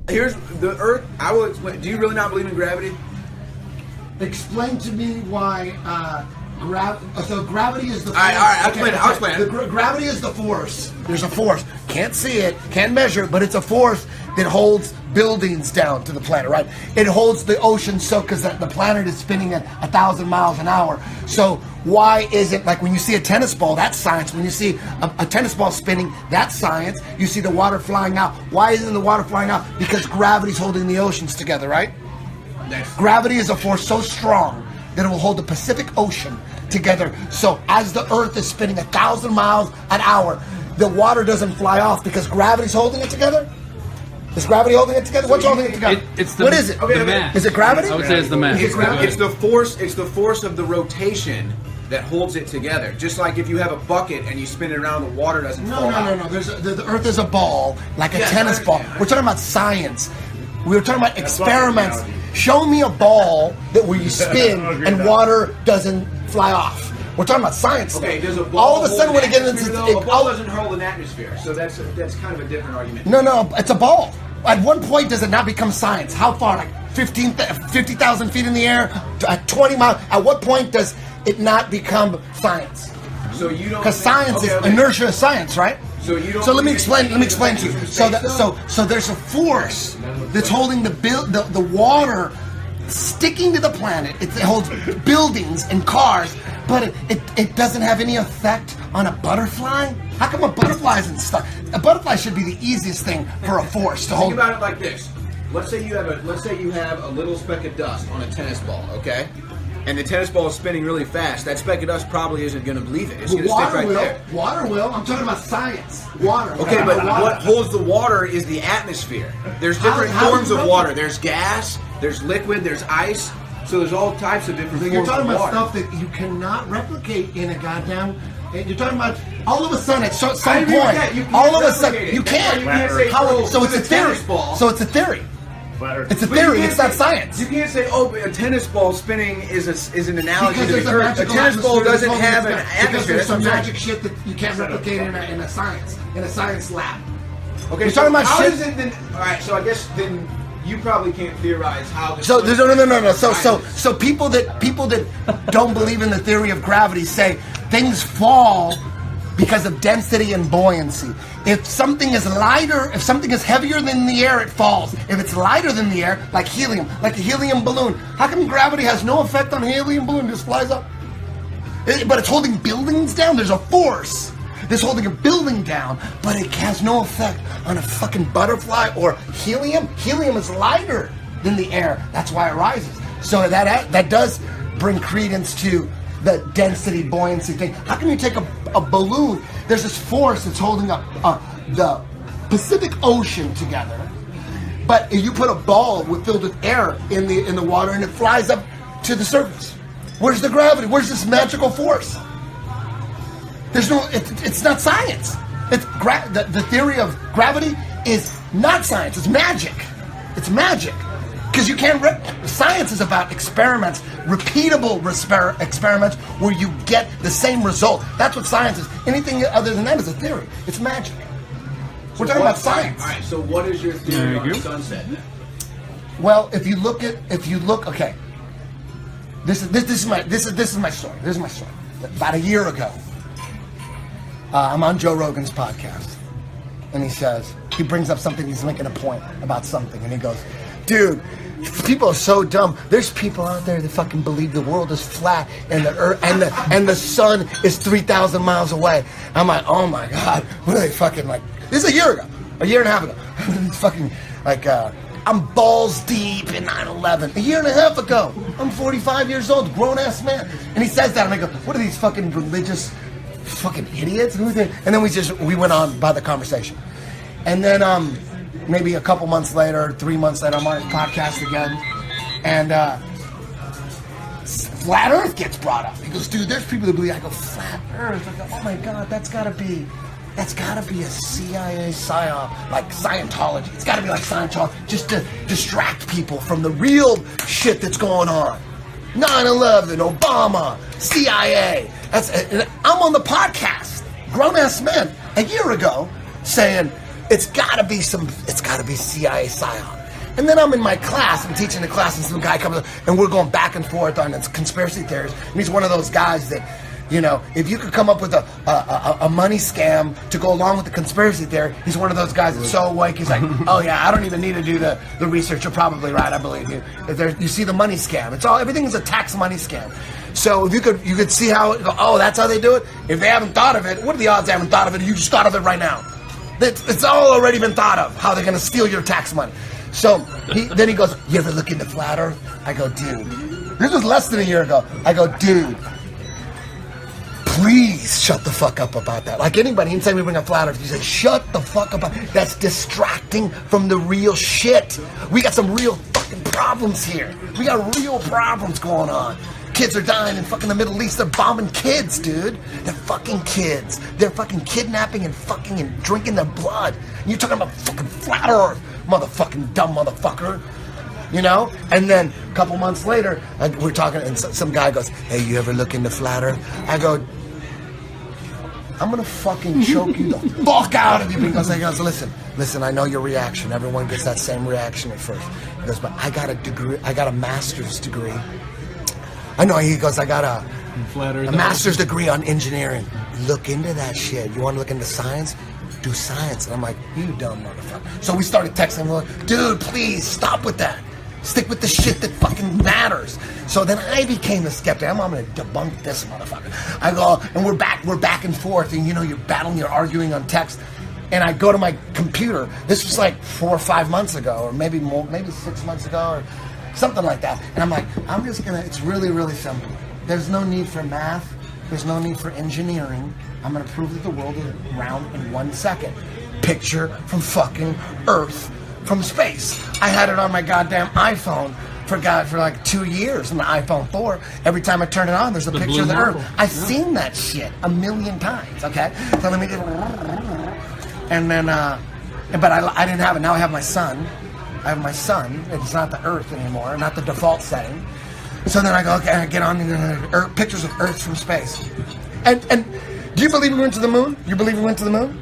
Here's the Earth. I will explain. Do you really not believe in gravity? Explain to me why so gravity is the force. All right, I'll explain it. Gravity is the force. There's a force. Can't see it, can't measure it, but it's a force that holds buildings down to the planet, right? It holds the ocean so because the planet is spinning at 1,000 miles an hour. So why is it like when you see a tennis ball, that's science. When you see a tennis ball spinning, that's science. You see the water flying out. Why isn't the water flying out? Because gravity's holding the oceans together, right? Gravity is a force so strong that it will hold the Pacific Ocean together. So as the Earth is spinning 1,000 miles an hour, the water doesn't fly off because gravity's holding it together. Is gravity holding it together? What's holding it together? What is it? The mass. Is it gravity? I would say it's the mass. It's the force. It's the force of the rotation that holds it together. Just like if you have a bucket and you spin it around, the water doesn't fall out. No. The Earth is a ball, like a tennis ball. We're talking about science. We were talking about experiments. Show me a ball where you spin and water doesn't fly off. We're talking about science. Okay, does a ball all of a sudden when it gets into a ball doesn't hold an atmosphere, so that's kind of a different argument. No, it's a ball. At one point, does it not become science? How far? Like 50,000 feet in the air? At 20 miles? At what point does it not become science? So you don't. Because science is inertia of science, right? So you don't. So let me explain to you. So there's a force that's holding the water sticking to the planet. It holds buildings and cars, but it doesn't have any effect on a butterfly. How come a butterfly isn't stuck? A butterfly should be the easiest thing for a force to hold. Think about it like this. Let's say you have a little speck of dust on a tennis ball, okay? And the tennis ball is spinning really fast. That speck of dust probably isn't going to leave it. It's going to stick right there. Water will. I'm talking about science. Water. Okay, but what holds the water is the atmosphere. There's different forms of water. There's gas, there's liquid, there's ice. So there's all types of different forms of water. You're talking about stuff that you cannot replicate in a goddamn... You're talking about all of a sudden at some point. All of a sudden you can't. So it's a theory. So it's a theory. It's a theory. It's not science. You can't say, "Oh, a tennis ball spinning is an analogy to the Earth." A tennis ball doesn't have an atmosphere. There's some magic shit that you can't replicate in a science lab. Okay, you're talking about how shit. Is it then? All right, so I guess then you probably can't theorize how. So no. So people that don't believe in the theory of gravity say things fall because of density and buoyancy. If something is lighter, if something is heavier than the air, it falls. If it's lighter than the air, like helium, like a helium balloon, how come gravity has no effect on a helium balloon? It just flies up. But it's holding buildings down. There's a force that's holding a building down, but it has no effect on a fucking butterfly or helium. Helium is lighter than the air. That's why it rises. So that does bring credence to the density buoyancy thing. How can you take a balloon? There's this force that's holding up the Pacific Ocean together, but if you put a ball filled with air in the water and it flies up to the surface, where's the gravity? Where's this magical force? There's no. It's not science. The theory of gravity is not science. It's magic. It's magic. Because you can't. Science is about experiments, repeatable experiments where you get the same result. That's what science is. Anything other than that is a theory. It's magic. We're talking about science. All right. So what is your theory on sunset? Well, okay. This is my story. This is my story. About a year ago, I'm on Joe Rogan's podcast, and he brings up something. He's making a point about something, and he goes, "Dude, people are so dumb. There's people out there that fucking believe the world is flat and the earth and the sun is 3,000 miles away." I'm like, "Oh my god, what are they fucking like?" This is a year and a half ago. It's fucking like I'm balls deep in 9/11. A year and a half ago, I'm 45 years old, grown ass man, and he says that, and I go, "What are these fucking religious fucking idiots?" And then we went on by the conversation, and then maybe a couple months later, 3 months later, I'm on his podcast again, and flat Earth gets brought up. He goes, "Dude, there's people that believe." I go, "Flat Earth?" I go, "Oh my god, that's gotta be a CIA psyop, like Scientology. It's gotta be like Scientology, just to distract people from the real shit that's going on. 9/11, Obama, CIA." I'm on the podcast, grown ass man, a year ago, saying it's gotta be CIA psyop. And then I'm in my class, I'm teaching the class, and some guy comes up, and we're going back and forth on his conspiracy theories. And he's one of those guys that, you know, if you could come up with a money scam to go along with the conspiracy theory, he's one of those guys that's so awake, he's like, oh yeah, I don't even need to do the research, you're probably right, I believe you. If you see the money scam, everything is a tax money scam. So if you could see how, oh, that's how they do it? If they haven't thought of it, what are the odds they haven't thought of it? You just thought of it right now. It's all already been thought of, how they're gonna steal your tax money. So then he goes, you ever look into flat earth? I go, dude, this was less than a year ago. I go, dude, please shut the fuck up about that. Like anybody, anytime we bring up flat earth, you say, shut the fuck up. That's distracting from the real shit. We got some real fucking problems here. We got real problems going on. Kids are dying in fucking the Middle East. They're bombing kids, dude. They're fucking kids. They're fucking kidnapping and fucking and drinking their blood. And you're talking about fucking flat earth, motherfucking dumb motherfucker. You know? And then a couple months later, we're talking, and some guy goes, hey, you ever look into flat earth? I go, I'm gonna fucking choke you the fuck out of you, because he goes, listen, I know your reaction. Everyone gets that same reaction at first. He goes, but I got a degree, I got a master's degree. I know, he goes, I got a master's degree on engineering. Look into that shit. You wanna look into science? Do science. And I'm like, you dumb motherfucker. So we started texting, we're like, dude, please stop with that. Stick with the shit that fucking matters. So then I became a skeptic. I'm gonna debunk this motherfucker. I go, and we're back and forth, and you know, you're battling, you're arguing on text. And I go to my computer. This was like 4 or 5 months ago, or maybe more, maybe 6 months ago, or something like that. And I'm like, I'm just gonna, it's really, really simple. There's no need for math. There's no need for engineering. I'm gonna prove that the world is round in 1 second. Picture from fucking Earth from space. I had it on my goddamn iPhone for like 2 years, on the iPhone 4. Every time I turn it on, there's a picture of the Earth. I've seen that shit a million times, okay? So let me get, and then, but I didn't have it. Now I have my son. I have my son. It's not the Earth anymore, not the default setting. So then I go, okay, I get on pictures of Earth from space. And do you believe we went to the moon? You believe we went to the moon?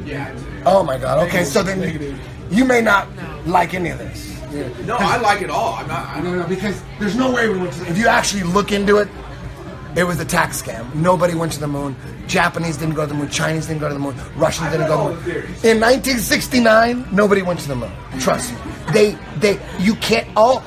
Yeah. Oh my God. Okay, so then you may not like any of this. Yeah. No, I like it all. I'm not. No, because there's no way we went to the moon. If you actually look into it, it was a tax scam. Nobody went to the moon. Japanese didn't go to the moon. Chinese didn't go to the moon. Russians didn't go to the moon. In 1969, nobody went to the moon. Trust me. You can't. All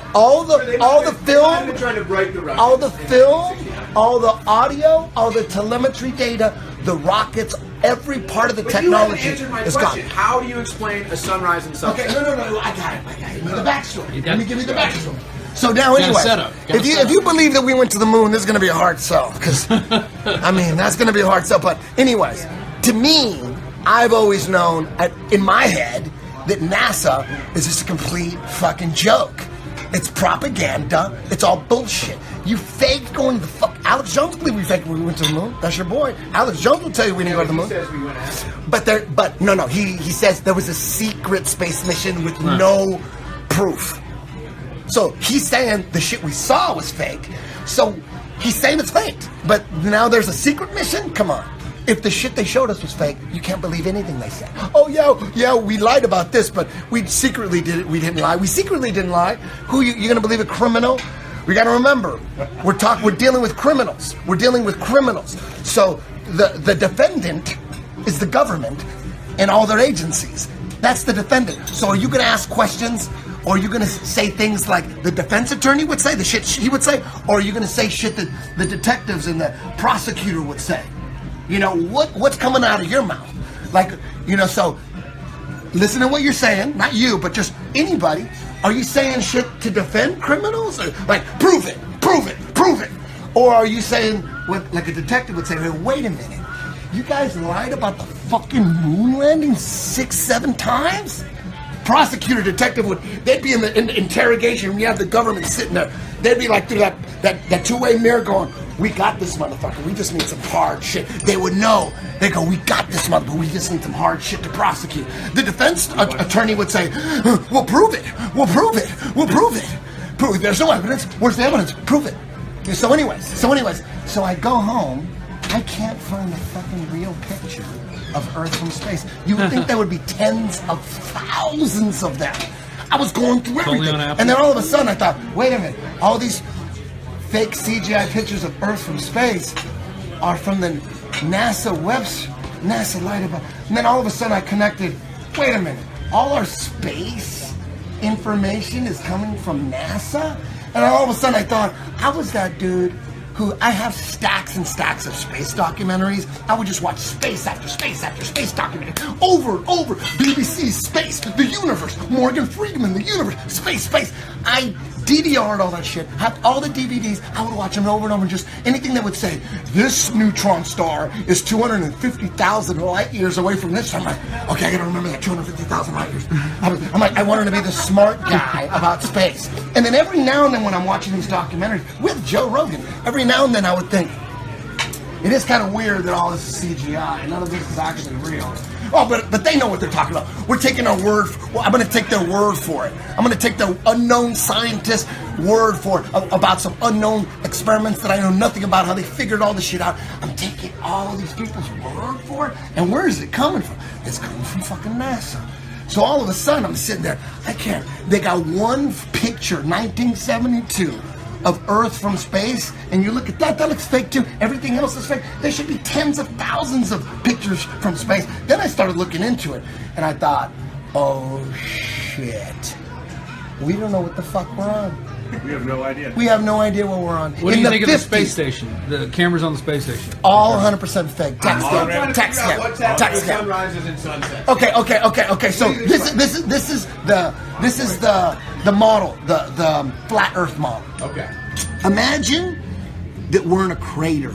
the film, trying to break the record. all the film, all the audio, all the telemetry data, the rockets, every part of the technology is gone. How do you explain a sunrise and sunset? Okay, no, I got it. Give me the backstory. Let me give you the backstory. So now, anyway, if you believe that we went to the moon, this is going to be a hard sell, because I mean, that's going to be a hard sell. But anyways, to me, I've always known in my head that NASA is just a complete fucking joke. It's propaganda. It's all bullshit. You faked going to the fuck. Alex Jones believed we went to the moon. That's your boy. Alex Jones will tell you we didn't go to the moon. He says we went out. But no. He says there was a secret space mission with no proof. So he's saying the shit we saw was fake. So he's saying it's faked. But now there's a secret mission? Come on. If the shit they showed us was fake, you can't believe anything they said. Oh yeah, we lied about this, but we secretly did it. We didn't lie. We secretly didn't lie. Who you gonna believe a criminal? We gotta remember, we're dealing with criminals. We're dealing with criminals. So the defendant is the government and all their agencies. That's the defendant. So are you gonna ask questions? Or are you going to say things like the defense attorney would say, the shit he would say? Or are you going to say shit that the detectives and the prosecutor would say? You know, what's coming out of your mouth? Like, you know, so listen to what you're saying. Not you, but just anybody. Are you saying shit to defend criminals? Or like, prove it. Or are you saying what, like a detective would say, hey, wait a minute. You guys lied about the fucking moon landing 6-7 times? Prosecutor, detective they'd be in the interrogation when you have the government sitting there. They'd be like through that two-way mirror going, we got this motherfucker, we just need some hard shit. They would know. They go, we got this motherfucker, we just need some hard shit to prosecute. The defense attorney would say, we'll prove it. There's no evidence. Where's the evidence? Prove it. So anyways, so I go home, I can't find the fucking real picture of Earth from space. You would think there would be tens of thousands of them. I was going through everything. And then all of a sudden I thought, wait a minute, all these fake CGI pictures of Earth from space are from the NASA light about. And then all of a sudden I connected, wait a minute, all our space information is coming from NASA? And all of a sudden I thought, I was that dude who I have stacks and stacks of space documentaries. I would just watch space after space after space documentary over and over. BBC, space, the universe, Morgan Freeman, the universe, space. I DVR'd all that shit, had all the DVDs. I would watch them over and over, and just anything that would say, this neutron star is 250,000 light years away from this. I'm like, okay, I gotta remember that 250,000 light years. I'm like, I wanted to be the smart guy about space. And then every now and then when I'm watching these documentaries with Joe Rogan, every now and then I would think, it is kind of weird that all this is CGI. None of this is actually real. Oh, but they know what they're talking about. We're taking our word. Well, I'm going to take their word for it. I'm going to take the unknown scientist word for it about some unknown experiments that I know nothing about, how they figured all this shit out. I'm taking all of these people's word for it. And where is it coming from? It's coming from fucking NASA. So all of a sudden, I'm sitting there. I can't. They got one picture, 1972. Of Earth from space, and you look at that looks fake too. Everything else is fake. There should be tens of thousands of pictures from space. Then I started looking into it, and I thought, oh shit, we don't know what the fuck we're on. We have no idea. We have no idea what we're on. What do you think of the space station? The cameras on the space station? All 100% fake. Text scam. What's happening with sunrises and sunsets? Okay. So this is the model, the flat Earth model. Okay. Imagine that we're in a crater.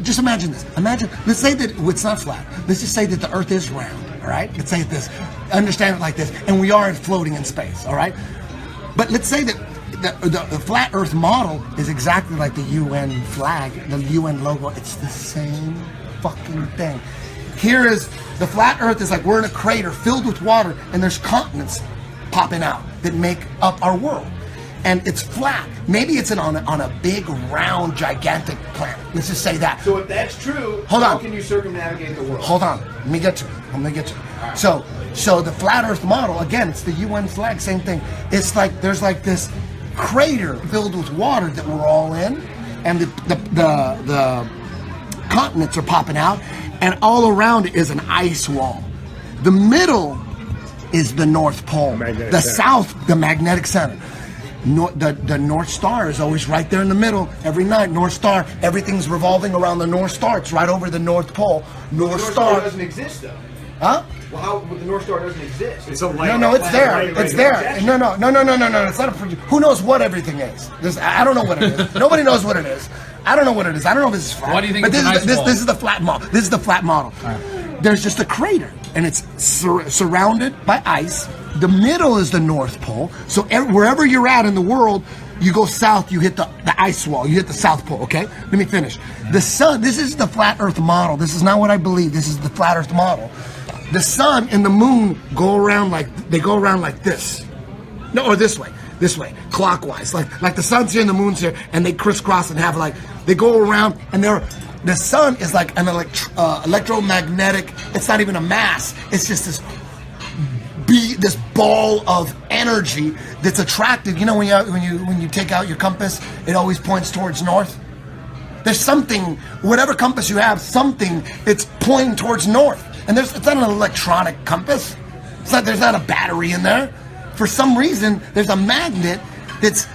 Just imagine this. Let's say that it's not flat. Let's just say that the Earth is round. All right. Let's say this. Understand it like this, and we are floating in space. All right. But let's say that the flat Earth model is exactly like the UN flag, the UN logo. It's the same fucking thing. Here is the flat Earth is like we're in a crater filled with water, and there's continents popping out that make up our world. And it's flat. Maybe it's on a big, round, gigantic planet. Let's just say that. So if that's true, how can you circumnavigate the world? Hold on. Let me get to it. Right. So the flat Earth model, again, it's the UN flag, same thing. It's like there's like this crater filled with water that we're all in, and the continents are popping out, and all around it is an ice wall. The middle is the North Pole. The south, the magnetic center. The North Star is always right there in the middle every night. North Star, everything's revolving around the North Star. It's right over the North Pole. North Star doesn't exist though. Huh? Well, the North Star doesn't exist. It's a light. No, it's there. It's there. No. It's not a. Who knows what everything is? I don't know what it is. Nobody knows what it is. I don't know what it is. I don't know if this is flat. Why do you think but this is the flat model. This is the flat model. Right. There's just a crater, and it's surrounded by ice. The middle is the North Pole. So wherever you're at in the world, you go south, you hit the ice wall. You hit the South Pole, okay? Let me finish. The sun, this is the flat Earth model. This is not what I believe. This is the flat Earth model. The sun and the moon go around like this. No, or this way, clockwise. Like the sun's here and the moon's here, and they crisscross and have they go around, and the sun is like an electromagnetic. It's not even a mass. It's just this ball of energy that's attracted. You know when you take out your compass, it always points towards north. There's something, whatever compass you have, something it's pointing towards north. And it's not an electronic compass. There's not a battery in there. For some reason, there's a magnet that's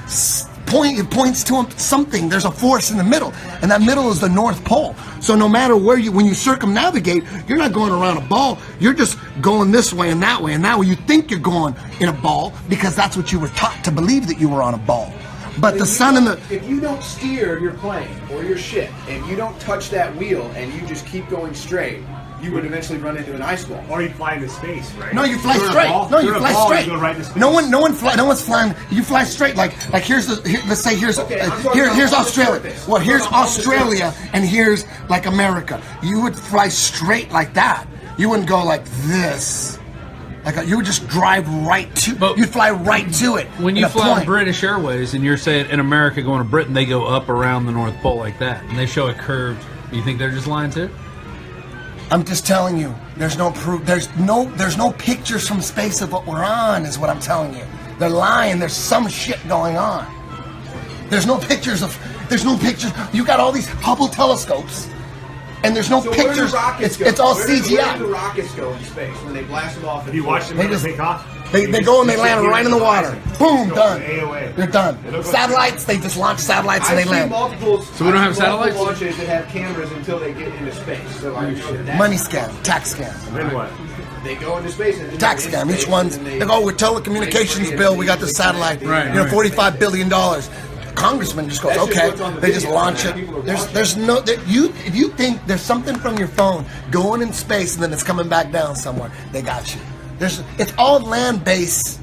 it points to something. There's a force in the middle, and that middle is the North Pole. So no matter when you circumnavigate, you're not going around a ball. You're just going this way and that way and that way. You think you're going in a ball because that's what you were taught to believe, that you were on a ball. But the sun and if you don't steer your plane or your ship, and you don't touch that wheel, and you just keep going straight, you would eventually run into an ice wall. Or you fly into space, right? No, you fly straight. No, you fly straight. You go right into space. No one's flying. You fly straight. Like let's say here's Australia. Well, here's Australia, and here's like America. You would fly straight like that. You wouldn't go like this. You would just drive right to. You'd fly right to it. When you fly on British Airways, and you're saying in America going to Britain, they go up around the North Pole like that, and they show it curved. You think they're just lying too? I'm just telling you, there's no proof. There's no pictures from space of what we're on, is what I'm telling you. They're lying. There's some shit going on. There's no pictures. You got all these Hubble telescopes, and there's no So where do pictures. rockets go? It's all Where do CGI. the rockets go in space when they blast them off? Have you watched them They never just- take off? They go and they land right in the water. Boom, done. AOA. They're done. They look like- Satellites, they just launch satellites and I've they seen land. multiple. So we don't have I've seen multiple satellites? launches that have cameras until they get into space. So I know that Money scam, tax scam. Then what? they go into space. And then Tax they're in scam. space, Each one's, and they then go, with telecommunications bill, we got the satellite. Right, You know, right. $45 billion. Congressman just goes, That's just okay, what's on the they just video, launch man. it. People are There's no, if you think there's something from your phone going in space and then it's coming back down somewhere, they got you. It's all land-based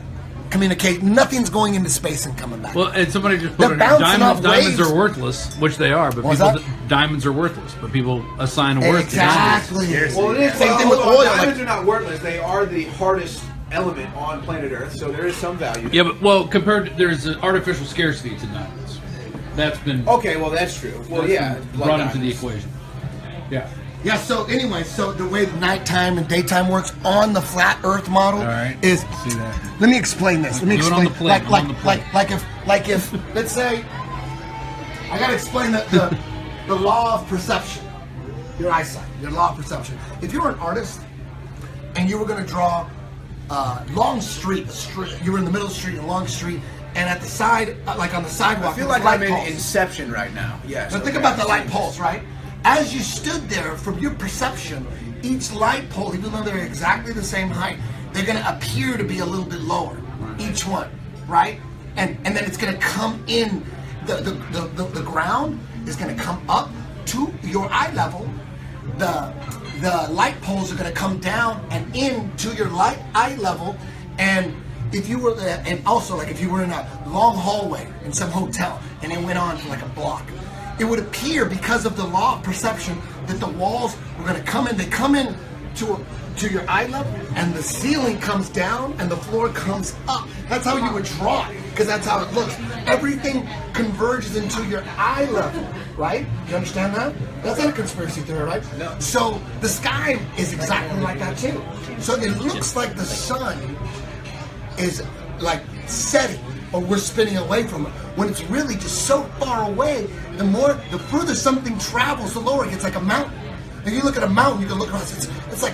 communication. Nothing's going into space and coming back. Well, and somebody just They're put it. bouncing off Diamonds waves. are worthless, which they are, but What's people that? diamonds are worthless, but people assign a worth to diamonds. Exactly. Well, it is. Same thing with hold on, oil. Diamonds Like, are not worthless. They are the hardest element on planet Earth, so there is some value. Yeah, but compared to, there's an artificial scarcity to diamonds. That's been Okay, well that's true. Well, yeah, blood brought into the diamonds. equation. Yeah. yeah. So anyway, so the way nighttime and daytime works on the flat Earth model All right. is. See that. Let me explain this. Let me Do it explain. on the plate, on the plate. Like if let's say I gotta explain the law of perception, your eyesight, your law of perception. If you're an artist and you were gonna draw long street, you were in the middle of the street, a long street, and at the side, like on the sidewalk, I feel there was like I'm light in poles. Inception right now. Yes. Now think okay. about the light poles, right? As you stood there, from your perception, each light pole, even though they're exactly the same height, they're going to appear to be a little bit lower, each one, right? And then it's going to come in, the ground is going to come up to your eye level. The light poles are going to come down and in to your eye level, and if you were and also like if you were in a long hallway in some hotel and it went on for like a block, it would appear because of the law of perception that the walls were going to come in. They come in to your eye level, and the ceiling comes down and the floor comes up. That's how you would draw it, because that's how it looks. Everything converges into your eye level, right? You understand that? That's not a conspiracy theory, right? No. So the sky is exactly like that too. So it looks like the sun is like setting, or we're spinning away from it, when it's really just so far away. The further something travels, the lower it gets. Like a mountain. If you look at a mountain, you can look across. It's like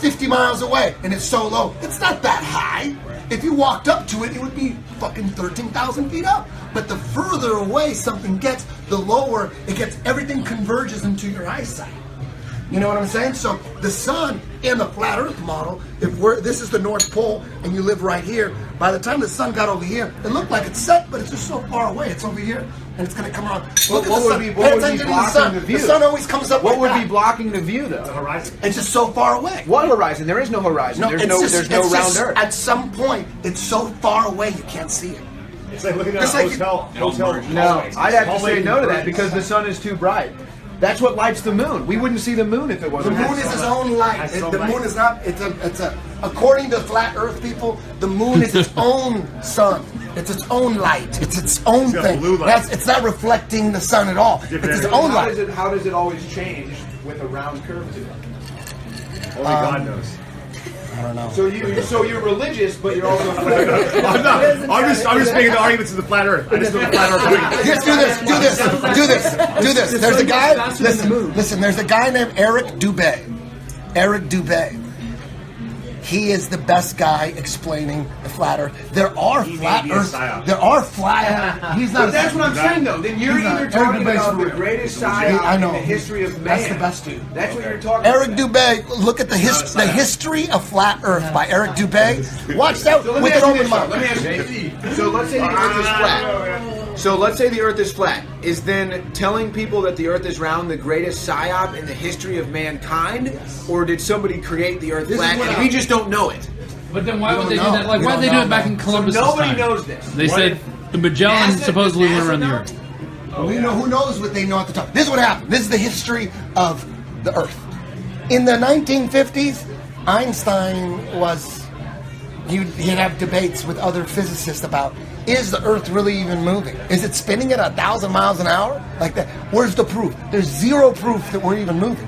50 miles away, and it's so low. It's not that high. If you walked up to it, it would be fucking 13,000 feet up. But the further away something gets, the lower it gets. Everything converges into your eyesight. You know what I'm saying? So the sun in the flat Earth model, this is the North Pole and you live right here, by the time the sun got over here, it looked like it's set, but it's just so far away. It's over here and it's going to come around. Look at What the would sun. be Pay blocking attention to the the sun. view? The sun always comes up What like would that. be blocking the view, The though? horizon. It's just so far away. What horizon? There is no horizon. There's it's no. just- There's no it's round just Earth. At some point, it's so far away you can't see it. It's like looking at It's a like- hotel. No, hallway. I'd have to Hallway say no to that convergence. because the sun is too bright. That's what lights the moon. We wouldn't see the moon if it The wasn't. moon is its own light. Has The sunlight. moon is not. It's a. According to flat Earth people, the moon is its own sun. It's its own light. It's its own got thing. blue light. It's not reflecting the sun at all. It's its own How light. how does it always change with a round curve to it? Only God knows. I don't know. So you're religious, but you're also. I'm not. I'm just making the arguments to the flat Earth. I just know the flat Earth. Yes, do this. There's a guy. Listen. There's a guy named Eric Dubay. Eric Dubay. He is the best guy explaining the flat Earth. There are He may flat be a Earth. psyop. There are flat. He's not. But that's what I'm saying, though. Then you're He's not. either talking Eric Dubay's about for the real. greatest I psyop know. in the history of man. That's the best dude. That's what you're talking Eric about. Dubay, look at the history of flat Earth by Eric Dubay. Watch that So let me with ask an you open this. Let me mind. ask you this. So let's say the Earth is flat. So let's say the Earth is flat. Is then telling people that the Earth is round the greatest psyop in the history of mankind, or did somebody create the Earth This is flat what and I- we just don't know it? But then why We would don't they do know. that? Like, We why don't did they do know, it back man. in Columbus' Nobody time? knows this. They What said if- the Magellan NASA supposedly went around the know? Earth. Who knows what they know at the top? This is what happened. This is the history of the Earth. In the 1950s, Einstein he'd have debates with other physicists about, is the Earth really even moving? Is it spinning at 1,000 miles an hour? Like that? Where's the proof? There's zero proof that we're even moving.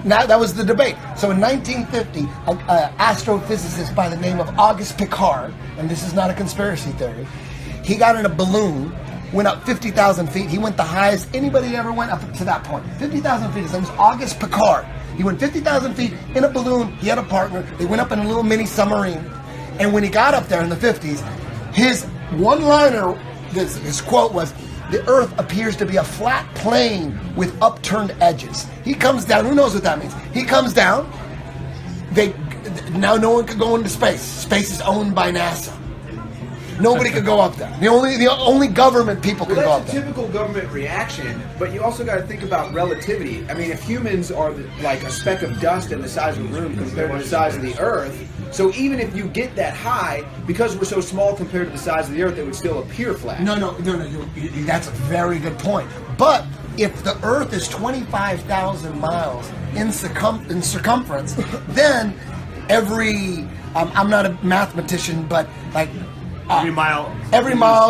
now that was the debate. So in 1950, an astrophysicist by the name of Auguste Piccard, and this is not a conspiracy theory, he got in a balloon, went up 50,000 feet. He went the highest anybody ever went up to that point. 50,000 feet. His name was Auguste Piccard. He went 50,000 feet in a balloon. He had a partner. They went up in a little mini submarine. And when he got up there in the 50s, his one-liner, his quote was, "The Earth appears to be a flat plane with upturned edges." He comes down. Who knows what that means? He comes down. Now no one could go into space. Space is owned by NASA. Nobody could go up there. The only government people could go up That's a there. typical government reaction, but you also got to think about relativity. I mean, if humans are like a speck of dust in the size of a room compared to the size of the Earth, so even if you get that high, because we're so small compared to the size of the Earth, it would still appear flat. No. That's a very good point. But if the Earth is 25,000 miles in circumference, then every I'm not a mathematician, but like every mile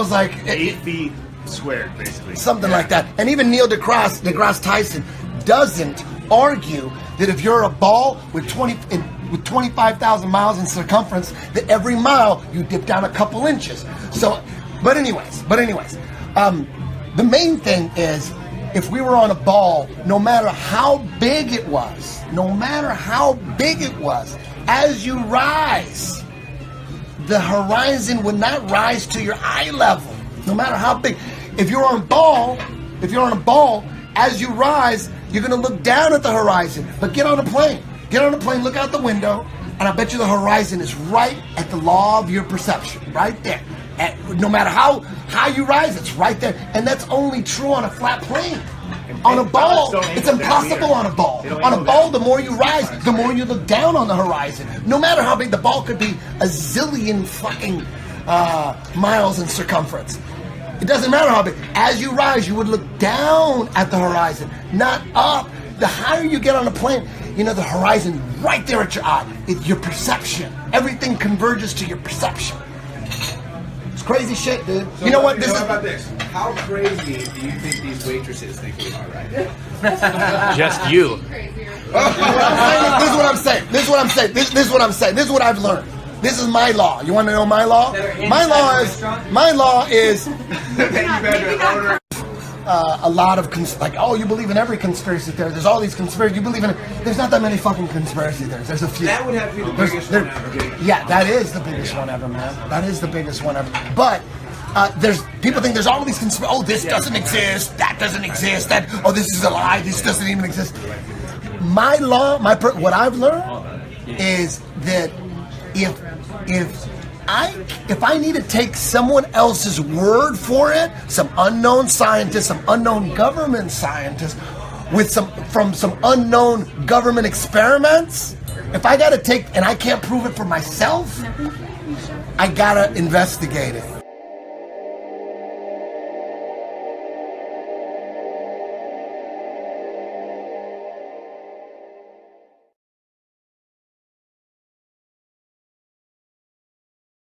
is like 8 feet squared, basically. Something like that. And even Neil deGrasse Tyson doesn't argue that if you're a ball with 25,000 miles in circumference, that every mile you dip down a couple inches. So, but anyways, the main thing is, if we were on a ball, no matter how big it was, as you rise, the horizon would not rise to your eye level, no matter how big. If you're on a ball, as you rise, you're gonna look down at the horizon. But get on a plane, look out the window, and I bet you the horizon is right at the law of your perception, right there. No matter how you rise, it's right there. And that's only true on a flat plane. On a ball, it's impossible on a ball. On a ball, the more you rise, the more you look down on the horizon. No matter how big the ball could be, a zillion fucking miles in circumference. It doesn't matter how big. As you rise, you would look down at the horizon, not up. The higher you get on a plane, the horizon right there at your eye. It's your perception. Everything converges to your perception. It's crazy shit, dude. So you know what? How about this? How crazy do you think these waitresses think we are right now? Just you. This is what I'm saying. This is what I've learned. This is my law. You want to know my law? My law is a lot of you believe in every conspiracy theory. There's all these conspiracies. You believe in it. There's not that many fucking conspiracy theories. There's a few. That would have to be the biggest one ever. Yeah, that is the biggest one ever, man. That is the biggest one ever. But there's people think there's all these conspiracies. Oh, this doesn't exist. That doesn't exist. This is a lie. This doesn't even exist. My law, what I've learned is that if I need to take someone else's word for it, some unknown scientist, some unknown government scientist, from some unknown government experiments, if I gotta take and I can't prove it for myself, I gotta investigate it.